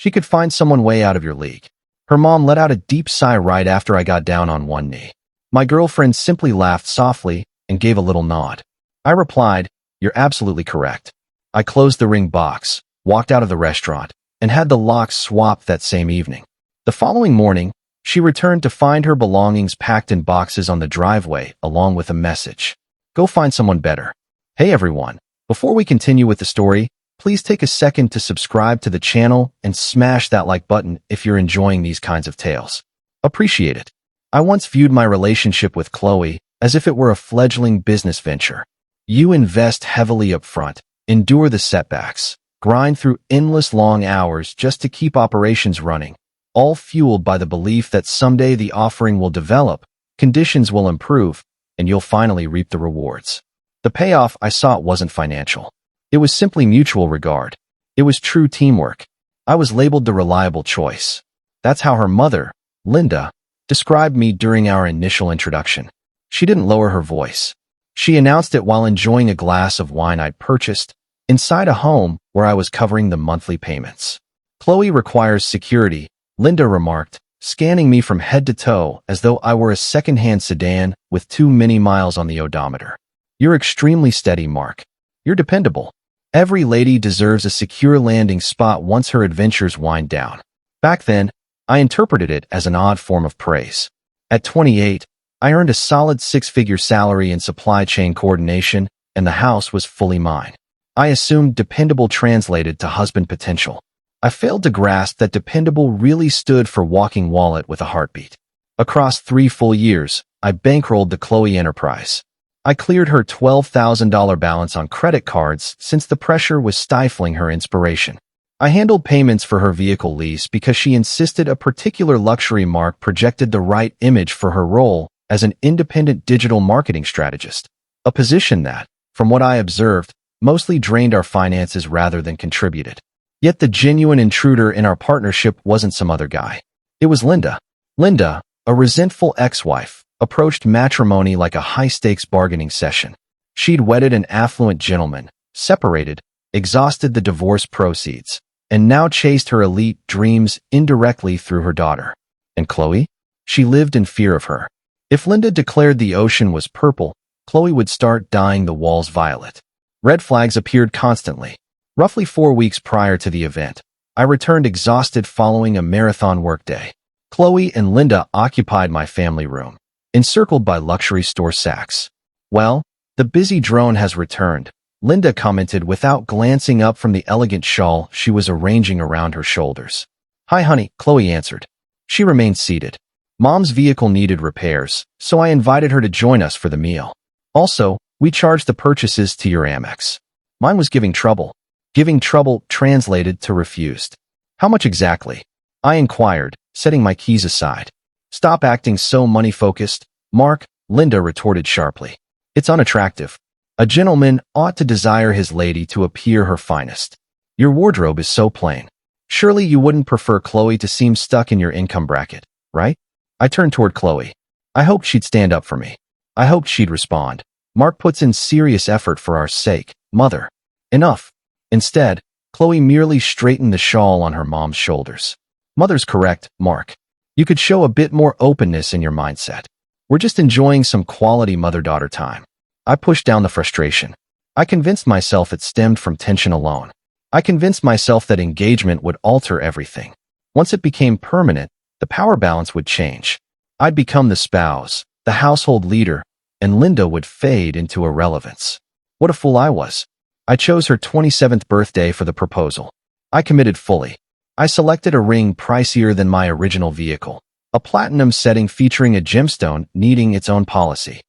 She could find someone way out of your league. Her mom let out a deep sigh right after I got down on one knee. My girlfriend simply laughed softly and gave a little nod. I replied, "You're absolutely correct." I closed the ring box, walked out of the restaurant, and had the locks swapped that same evening. The following morning, she returned to find her belongings packed in boxes on the driveway, along with a message. Go find someone better. Hey everyone, before we continue with the story, please take a second to subscribe to the channel and smash that like button if you're enjoying these kinds of tales. Appreciate it. I once viewed my relationship with Chloe as if it were a fledgling business venture. You invest heavily up front, endure the setbacks, grind through endless long hours just to keep operations running, all fueled by the belief that someday the offering will develop, conditions will improve, and you'll finally reap the rewards. The payoff I sought wasn't financial. It was simply mutual regard. It was true teamwork. I was labeled the reliable choice. That's how her mother, Linda, described me during our initial introduction. She didn't lower her voice. She announced it while enjoying a glass of wine I'd purchased inside a home where I was covering the monthly payments. Chloe requires security, Linda remarked, scanning me from head to toe as though I were a second-hand sedan with too many miles on the odometer. You're extremely steady, Mark. You're dependable. Every lady deserves a secure landing spot once her adventures wind down. Back then, I interpreted it as an odd form of praise. At 28, I earned a solid six-figure salary in supply chain coordination, and the house was fully mine. I assumed dependable translated to husband potential. I failed to grasp that dependable really stood for walking wallet with a heartbeat. Across 3 full years, I bankrolled the Chloe enterprise. I cleared her $12,000 balance on credit cards since the pressure was stifling her inspiration. I handled payments for her vehicle lease because she insisted a particular luxury mark projected the right image for her role as an independent digital marketing strategist, a position that, from what I observed, mostly drained our finances rather than contributed. Yet the genuine intruder in our partnership wasn't some other guy. It was Linda. Linda, a resentful ex-wife, approached matrimony like a high-stakes bargaining session. She'd wedded an affluent gentleman, separated, exhausted the divorce proceeds, and now chased her elite dreams indirectly through her daughter. And Chloe? She lived in fear of her. If Linda declared the ocean was purple, Chloe would start dyeing the walls violet. Red flags appeared constantly. Roughly 4 weeks prior to the event, I returned exhausted following a marathon workday. Chloe and Linda occupied my family room, encircled by luxury store sacks. "Well, the busy drone has returned," Linda commented without glancing up from the elegant shawl she was arranging around her shoulders. "Hi, honey," Chloe answered. She remained seated. Mom's vehicle needed repairs, so I invited her to join us for the meal. Also, we charged the purchases to your Amex. Mine was giving trouble. Giving trouble translated to refused. "How much exactly?" I inquired, setting my keys aside. "Stop acting so money-focused, Mark," Linda retorted sharply. "It's unattractive. A gentleman ought to desire his lady to appear her finest. Your wardrobe is so plain. Surely you wouldn't prefer Chloe to seem stuck in your income bracket, right?" I turned toward Chloe. I hoped she'd stand up for me. I hoped she'd respond. "Mark puts in serious effort for our sake, mother. Enough." Instead, Chloe merely straightened the shawl on her mom's shoulders. "Mother's correct, Mark. You could show a bit more openness in your mindset. We're just enjoying some quality mother-daughter time." I pushed down the frustration. I convinced myself it stemmed from tension alone. I convinced myself that engagement would alter everything. Once it became permanent, the power balance would change. I'd become the spouse, the household leader, and Linda would fade into irrelevance. What a fool I was. I chose her 27th birthday for the proposal. I committed fully. I selected a ring pricier than my original vehicle, a platinum setting featuring a gemstone needing its own policy.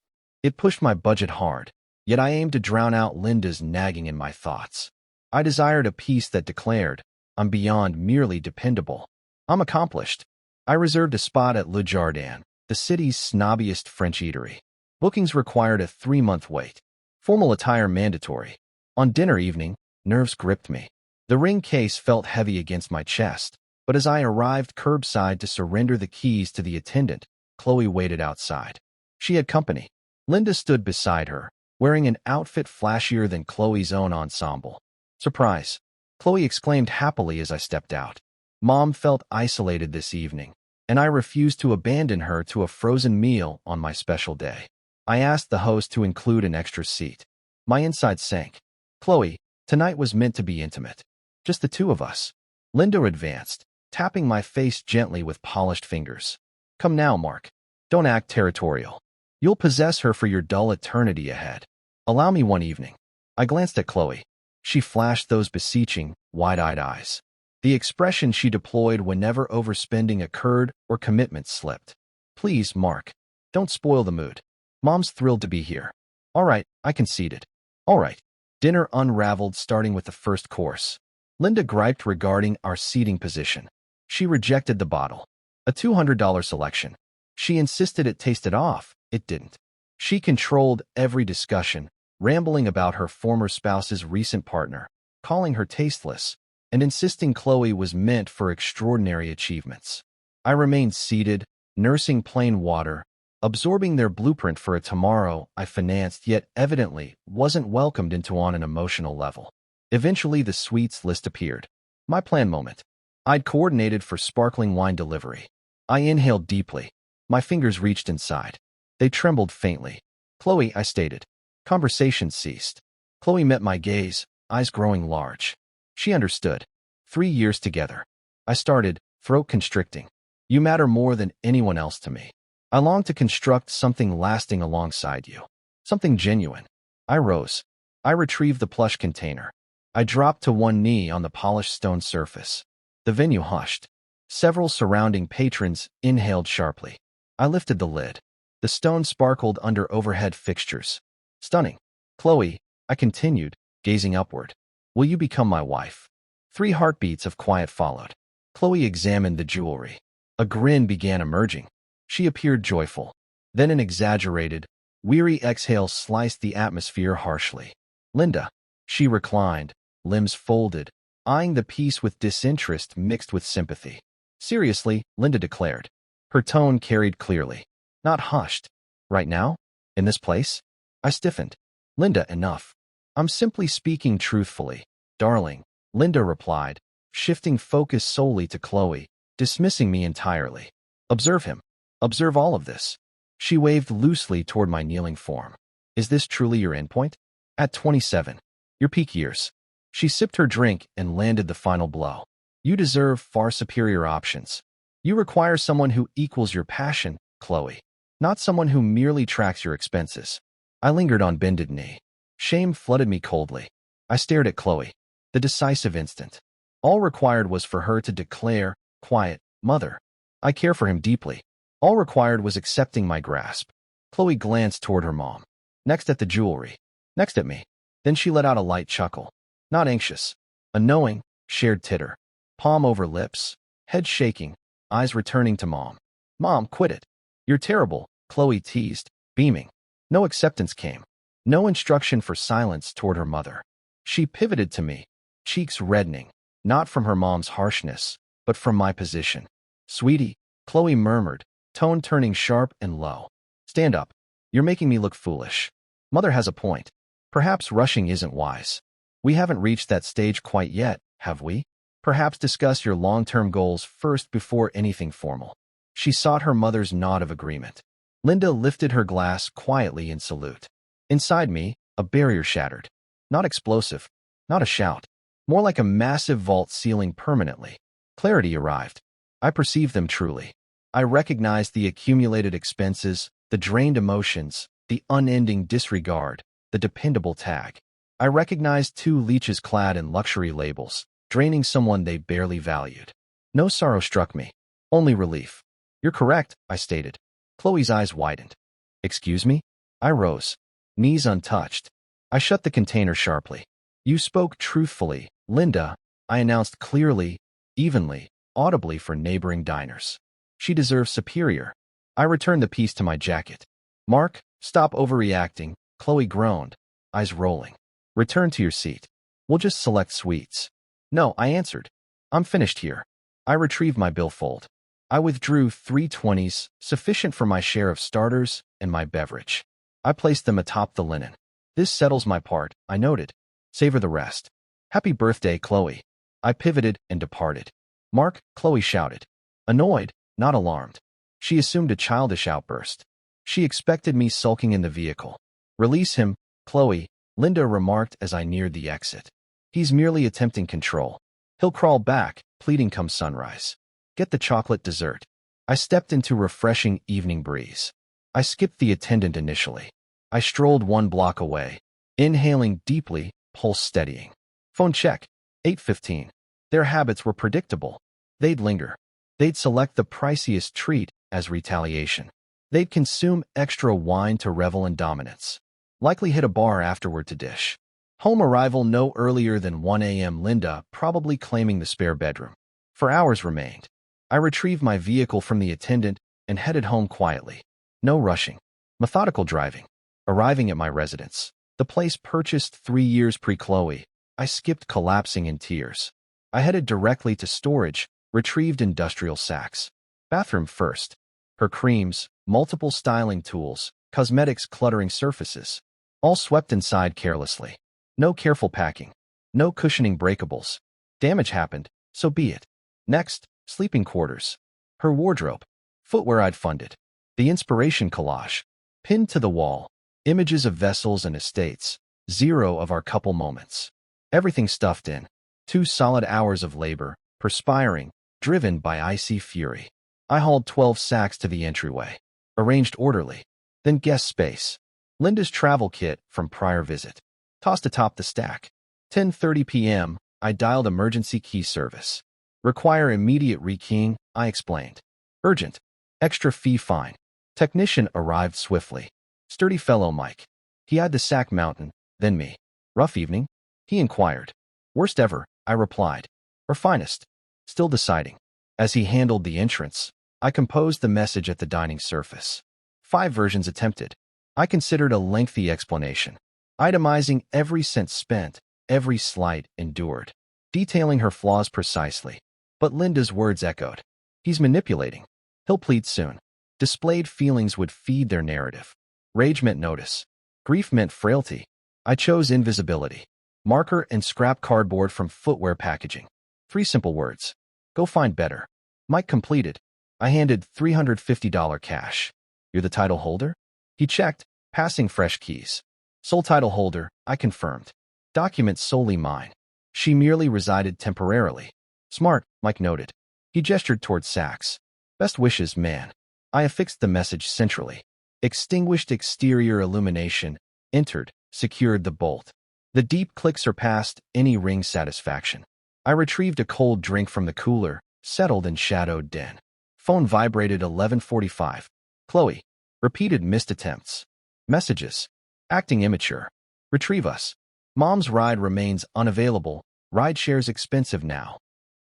It pushed my budget hard, yet I aimed to drown out Linda's nagging in my thoughts. I desired a peace that declared, "I'm beyond merely dependable. I'm accomplished." I reserved a spot at Le Jardin, the city's snobbiest French eatery. Bookings required a 3-month wait. Formal attire mandatory. On dinner evening, nerves gripped me. The ring case felt heavy against my chest, but as I arrived curbside to surrender the keys to the attendant, Chloe waited outside. She had company. Linda stood beside her, wearing an outfit flashier than Chloe's own ensemble. "Surprise!" Chloe exclaimed happily as I stepped out. Mom felt isolated this evening, and I refused to abandon her to a frozen meal on my special day. I asked the host to include an extra seat. My inside sank. Chloe, tonight was meant to be intimate. Just the two of us. Linda advanced, tapping my face gently with polished fingers. Come now, Mark. Don't act territorial. You'll possess her for your dull eternity ahead. Allow me one evening. I glanced at Chloe. She flashed those beseeching, wide-eyed eyes. The expression she deployed whenever overspending occurred or commitment slipped. Please, Mark. Don't spoil the mood. Mom's thrilled to be here. All right, I conceded. All right. Dinner unraveled starting with the first course. Linda griped regarding our seating position. She rejected the bottle. A $200 selection. She insisted it tasted off. It didn't. She controlled every discussion, rambling about her former spouse's recent partner, calling her tasteless, and insisting Chloe was meant for extraordinary achievements. I remained seated, nursing plain water, absorbing their blueprint for a tomorrow I financed yet evidently wasn't welcomed into on an emotional level. Eventually the sweets list appeared. My plan moment. I'd coordinated for sparkling wine delivery. I inhaled deeply. My fingers reached inside. They trembled faintly. Chloe, I stated. Conversation ceased. Chloe met my gaze, eyes growing large. She understood. 3 years together. I started, throat constricting. You matter more than anyone else to me. I long to construct something lasting alongside you. Something genuine. I rose. I retrieved the plush container. I dropped to one knee on the polished stone surface. The venue hushed. Several surrounding patrons inhaled sharply. I lifted the lid. The stone sparkled under overhead fixtures. Stunning. Chloe, I continued, gazing upward. Will you become my wife? 3 heartbeats of quiet followed. Chloe examined the jewelry. A grin began emerging. She appeared joyful. Then an exaggerated, weary exhale sliced the atmosphere harshly. Linda. She reclined, limbs folded, eyeing the piece with disinterest mixed with sympathy. Seriously, Linda declared. Her tone carried clearly. Not hushed. Right now? In this place? I stiffened. Linda, enough. I'm simply speaking truthfully. Darling, Linda replied, shifting focus solely to Chloe, dismissing me entirely. Observe him. Observe all of this. She waved loosely toward my kneeling form. Is this truly your endpoint? At 27. Your peak years. She sipped her drink and landed the final blow. You deserve far superior options. You require someone who equals your passion, Chloe, not someone who merely tracks your expenses. I lingered on bended knee. Shame flooded me coldly. I stared at Chloe. The decisive instant. All required was for her to declare, quiet, mother. I care for him deeply. All required was accepting my grasp. Chloe glanced toward her mom. Next at the jewelry. Next at me. Then she let out a light chuckle. Not anxious. A knowing, shared titter. Palm over lips. Head shaking. Eyes returning to Mom. Mom, quit it. You're terrible, Chloe teased, beaming. No acceptance came. No instruction for silence toward her mother. She pivoted to me, cheeks reddening, not from her mom's harshness, but from my position. Sweetie, Chloe murmured, tone turning sharp and low. Stand up. You're making me look foolish. Mother has a point. Perhaps rushing isn't wise. We haven't reached that stage quite yet, have we? Perhaps discuss your long-term goals first before anything formal. She sought her mother's nod of agreement. Linda lifted her glass quietly in salute. Inside me, a barrier shattered. Not explosive, not a shout. More like a massive vault sealing permanently. Clarity arrived. I perceived them truly. I recognized the accumulated expenses, the drained emotions, the unending disregard, the dependable tag. I recognized 2 leeches clad in luxury labels, draining someone they barely valued. No sorrow struck me, only relief. You're correct, I stated. Chloe's eyes widened. Excuse me? I rose, knees untouched. I shut the container sharply. You spoke truthfully, Linda, I announced clearly, evenly, audibly for neighboring diners. She deserves superior. I returned the piece to my jacket. Mark, stop overreacting, Chloe groaned, eyes rolling. Return to your seat. We'll just select sweets. No, I answered. I'm finished here. I retrieved my billfold. I withdrew 3 20s, sufficient for my share of starters and my beverage. I placed them atop the linen. This settles my part, I noted. Savor the rest. Happy birthday, Chloe. I pivoted and departed. Mark, Chloe shouted. Annoyed, not alarmed. She assumed a childish outburst. She expected me sulking in the vehicle. Release him, Chloe, Linda remarked as I neared the exit. He's merely attempting control. He'll crawl back, pleading come sunrise. Get the chocolate dessert. I stepped into refreshing evening breeze. I skipped the attendant initially. I strolled 1 block away, inhaling deeply, pulse steadying. Phone check. 8:15. Their habits were predictable. They'd linger. They'd select the priciest treat as retaliation. They'd consume extra wine to revel in dominance. Likely hit a bar afterward to dish. Home arrival no earlier than 1 a.m. Linda probably claiming the spare bedroom. 4 hours remained. I retrieved my vehicle from the attendant and headed home quietly. No rushing. Methodical driving. Arriving at my residence, the place purchased 3 years pre-Chloe, I skipped collapsing in tears. I headed directly to storage, retrieved industrial sacks. Bathroom first. Her creams, multiple styling tools, cosmetics cluttering surfaces. All swept inside carelessly. No careful packing. No cushioning breakables. Damage happened, so be it. Next, sleeping quarters. Her wardrobe. Footwear I'd funded. The inspiration collage. Pinned to the wall. Images of vessels and estates. 0 of our couple moments. Everything stuffed in. 2 solid hours of labor, perspiring, driven by icy fury. I hauled 12 sacks to the entryway. Arranged orderly. Then guest space. Linda's travel kit from prior visit. Tossed atop the stack. 10:30 p.m., I dialed emergency key service. Require immediate rekeying, I explained. Urgent. Extra fee fine. Technician arrived swiftly. Sturdy fellow Mike. He eyed the sack mountain, then me. Rough evening? He inquired. Worst ever, I replied. Or finest? Still deciding. As he handled the entrance, I composed the message at the dining surface. 5 versions attempted. I considered a lengthy explanation, itemizing every cent spent, every slight endured, detailing her flaws precisely. But Linda's words echoed. He's manipulating. He'll plead soon. Displayed feelings would feed their narrative. Rage meant notice. Grief meant frailty. I chose invisibility. Marker and scrap cardboard from footwear packaging. 3 simple words. Go find better. Mike completed. I handed $350 cash. You're the title holder? He checked, passing fresh keys. Sole title holder, I confirmed. Documents solely mine. She merely resided temporarily. Smart, Mike noted. He gestured toward sacks. Best wishes, man. I affixed the message centrally. Extinguished exterior illumination. Entered, secured the bolt. The deep click surpassed any ring satisfaction. I retrieved a cold drink from the cooler, settled in shadowed den. Phone vibrated 11:45. Chloe. Repeated missed attempts. Messages. Acting immature. Retrieve us. Mom's ride remains unavailable. Rideshare's expensive now.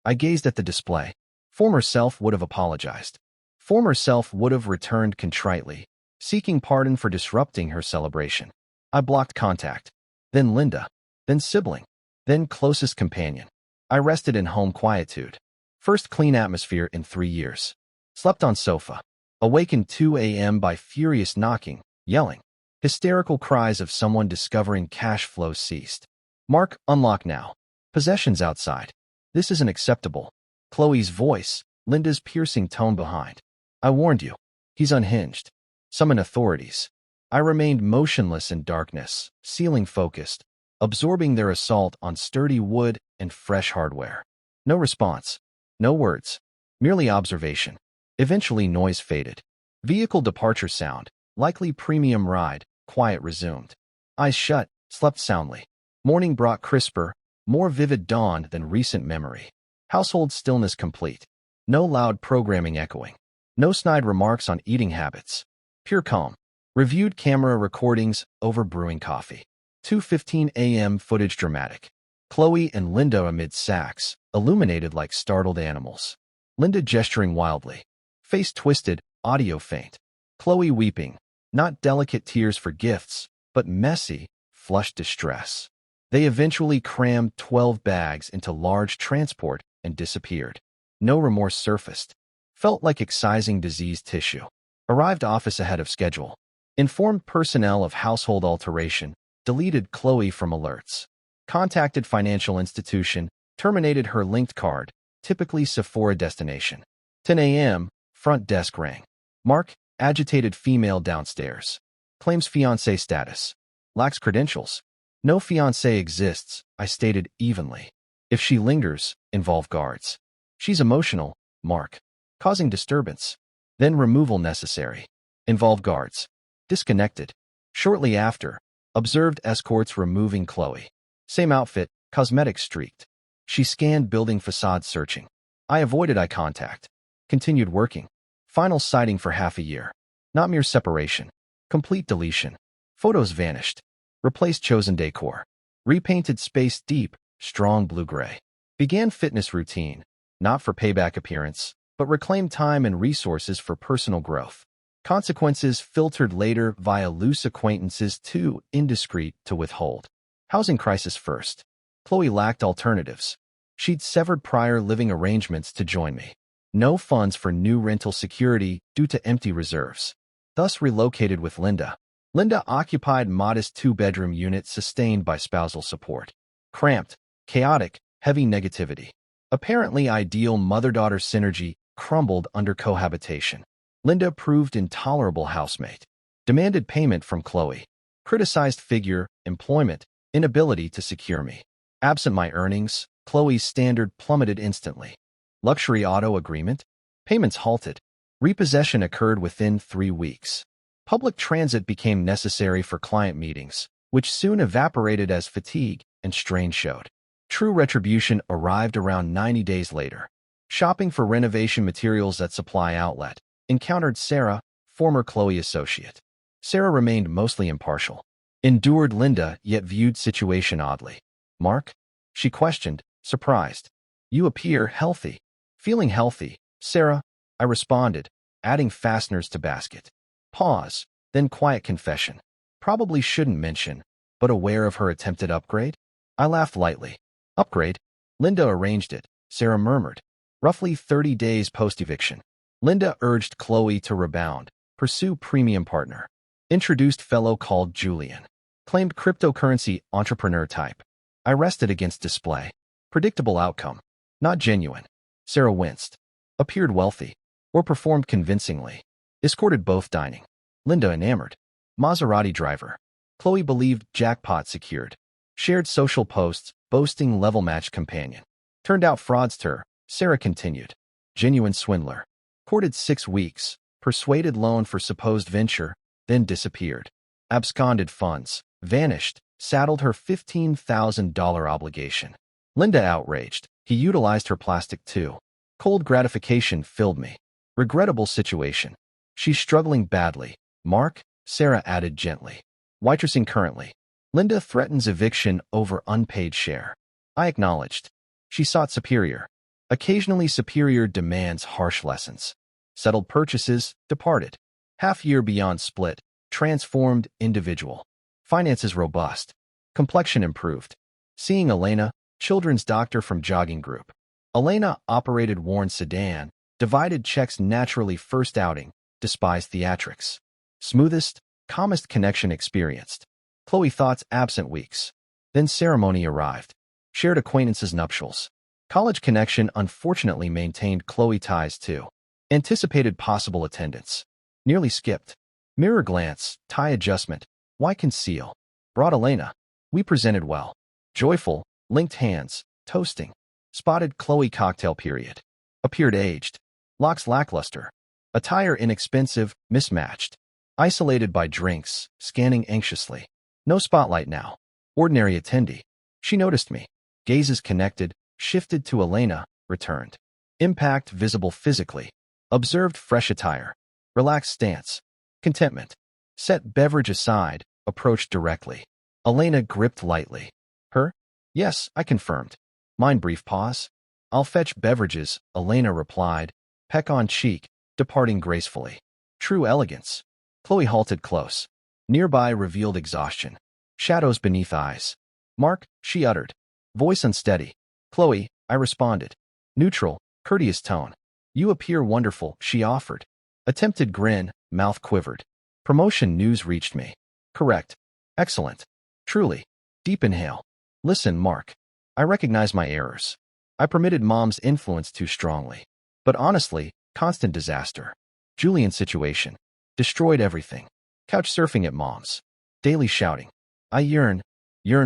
I gazed at the display. Former self would have apologized. Former self would have returned contritely, seeking pardon for disrupting her celebration. I blocked contact. Then Linda. Then sibling. Then closest companion. I rested in home quietude. First clean atmosphere in 3 years. Slept on sofa. Awakened 2 a.m. by furious knocking, yelling. Hysterical cries of someone discovering cash flow ceased. Mark, unlock now. Possessions outside. This isn't acceptable. Chloe's voice, Linda's piercing tone behind. I warned you. He's unhinged. Summon authorities. I remained motionless in darkness, ceiling focused, absorbing their assault on sturdy wood and fresh hardware. No response. No words. Merely observation. Eventually noise faded. Vehicle departure sound, likely premium ride, quiet resumed. Eyes shut, slept soundly. Morning brought crisper, more vivid dawn than recent memory. Household stillness complete. No loud programming echoing. No snide remarks on eating habits. Pure calm. Reviewed camera recordings over brewing coffee. 2:15 a.m. footage dramatic. Chloe and Linda amid sacks, illuminated like startled animals. Linda gesturing wildly. Face twisted, audio faint. Chloe weeping. Not delicate tears for gifts, but messy, flushed distress. They eventually crammed 12 bags into large transport and disappeared. No remorse surfaced. Felt like excising diseased tissue. Arrived office ahead of schedule. Informed personnel of household alteration. Deleted Chloe from alerts. Contacted financial institution. Terminated her linked card. typically Sephora destination. 10 a.m., front desk rang. Mark, agitated female downstairs. Claims fiancé status. Lacks credentials. No fiancé exists, I stated evenly. If she lingers, involve guards. She's emotional, Mark. Causing disturbance. Then removal necessary. Involve guards. Disconnected. Shortly after, observed escorts removing Chloe. Same outfit, cosmetics streaked. She scanned building facade searching. I avoided eye contact. Continued working. Final sighting for half a year. Not mere separation. Complete deletion. Photos vanished. Replaced chosen decor. Repainted space deep, strong blue-gray. Began fitness routine, not for payback appearance, but reclaimed time and resources for personal growth. Consequences filtered later via loose acquaintances too indiscreet to withhold. Housing crisis first. Chloe lacked alternatives. She'd severed prior living arrangements to join me. No funds for new rental security due to empty reserves. Thus relocated with Linda. Linda occupied modest two-bedroom unit sustained by spousal support. Cramped, chaotic, heavy negativity. Apparently ideal mother-daughter synergy crumbled under cohabitation. Linda proved intolerable housemate. Demanded payment from Chloe. Criticized figure, employment, inability to secure me. Absent my earnings, Chloe's standard plummeted instantly. Luxury auto agreement? Payments halted. Repossession occurred within 3 weeks. Public transit became necessary for client meetings, which soon evaporated as fatigue and strain showed. True retribution arrived around 90 days later. Shopping for renovation materials at supply outlet. Encountered Sarah, former Chloe associate. Sarah remained mostly impartial. Endured Linda, yet viewed situation oddly. Mark? She questioned, surprised. You appear healthy. Feeling healthy, Sarah, I responded, adding fasteners to basket. Pause, then quiet confession. Probably shouldn't mention, but aware of her attempted upgrade? I laughed lightly. Upgrade? Linda arranged it, Sarah murmured. Roughly 30 days post-eviction. Linda urged Chloe to rebound, pursue premium partner. Introduced fellow called Julian. Claimed cryptocurrency entrepreneur type. I rested against display. Predictable outcome. Not genuine. Sarah winced. Appeared wealthy. Or performed convincingly. Escorted both dining. Linda enamored. Maserati driver. Chloe believed jackpot secured. Shared social posts, boasting level-matched companion. Turned out fraudster, Sarah continued. Genuine swindler. Courted 6 weeks. Persuaded loan for supposed venture, then disappeared. Absconded funds. Vanished. Saddled her $15,000 obligation. Linda outraged. He utilized her plastic too. Cold gratification filled me. Regrettable situation. She's struggling badly. Mark, Sarah added gently. Waitressing currently. Linda threatens eviction over unpaid share. I acknowledged. She sought superior. Occasionally superior demands harsh lessons. Settled purchases, departed. Half year beyond split, transformed individual. Finances robust. Complexion improved. Seeing Elena, children's doctor from jogging group. Elena operated worn sedan, divided checks naturally first outing, despised theatrics. Smoothest, calmest connection experienced. Chloe thoughts absent weeks. Then ceremony arrived. Shared acquaintances nuptials. College connection unfortunately maintained Chloe ties too. Anticipated possible attendance. Nearly skipped. Mirror glance, tie adjustment. Why conceal? Brought Elena. We presented well. Joyful, linked hands, toasting. Spotted Chloe cocktail period. Appeared aged. Locks lackluster. Attire inexpensive, mismatched. Isolated by drinks, scanning anxiously. No spotlight now. Ordinary attendee. She noticed me. Gazes connected, shifted to Elena, returned. Impact visible physically. Observed fresh attire. Relaxed stance. Contentment. Set beverage aside, approached directly. Elena gripped lightly. Her? Yes, I confirmed. Mine brief pause. I'll fetch beverages, Elena replied. Peck on cheek, departing gracefully. True elegance. Chloe halted close. Nearby revealed exhaustion. Shadows beneath eyes. Mark, she uttered. Voice unsteady. Chloe, I responded. Neutral, courteous tone. You appear wonderful, she offered. Attempted grin, mouth quivered. Promotion news reached me. Correct. Excellent. Truly. Deep inhale. Listen, Mark. I recognize my errors. I permitted mom's influence too strongly. But honestly, constant disaster. Julian situation. Destroyed everything. Couch surfing at mom's. Daily shouting. I yearn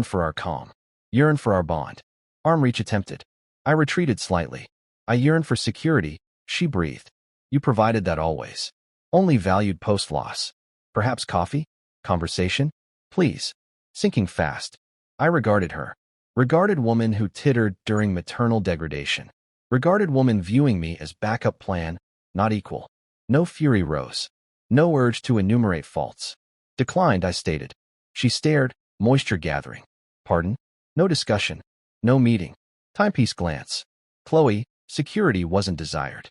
for our calm. Yearn for our bond. Arm reach attempted. I retreated slightly. I yearned for security, she breathed. You provided that always. Only valued post-loss. Perhaps coffee? Conversation? Please. Sinking fast. I regarded her. Regarded woman who tittered during maternal degradation. Regarded woman viewing me as backup plan, not equal. No fury rose. No urge to enumerate faults. Declined, I stated. She stared, moisture gathering. Pardon? No discussion. No meeting. Timepiece glance. Chloe, security wasn't desired.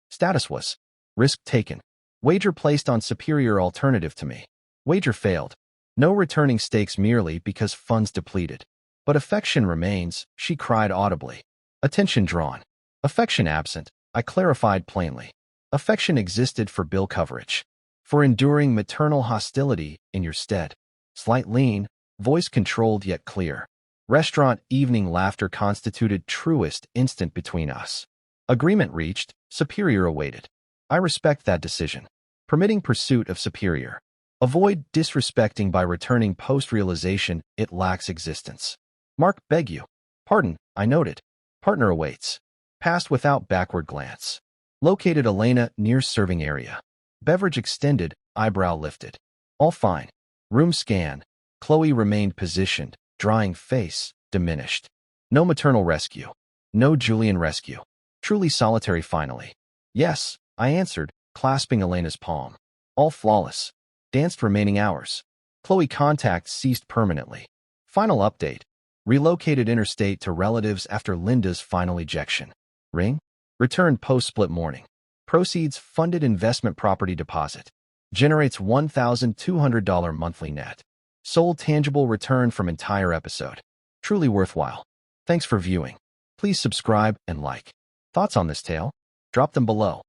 Status was. Risk taken. Wager placed on superior alternative to me. Wager failed. No returning stakes merely because funds depleted. But affection remains, she cried audibly. Attention drawn. Affection absent, I clarified plainly. Affection existed for bill coverage. For enduring maternal hostility in your stead. Slight lean, voice controlled yet clear. Restaurant evening laughter constituted truest instant between us. Agreement reached, superior awaited. I respect that decision. Permitting pursuit of superior. Avoid disrespecting by returning post-realization it lacks existence. Mark, beg you. Pardon, I noted. Partner awaits. Passed without backward glance. Located Elena near serving area. Beverage extended, eyebrow lifted. All fine. Room scan. Chloe remained positioned, drying face, diminished. No maternal rescue. No Julian rescue. Truly solitary finally. Yes, I answered, clasping Elena's palm. All flawless. Danced remaining hours. Chloe contact ceased permanently. Final update. Relocated interstate to relatives after Linda's final ejection. Ring? Returned post-split morning. Proceeds funded investment property deposit. Generates $1,200 monthly net. Sold tangible return from entire episode. Truly worthwhile. Thanks for viewing. Please subscribe and like. Thoughts on this tale? Drop them below.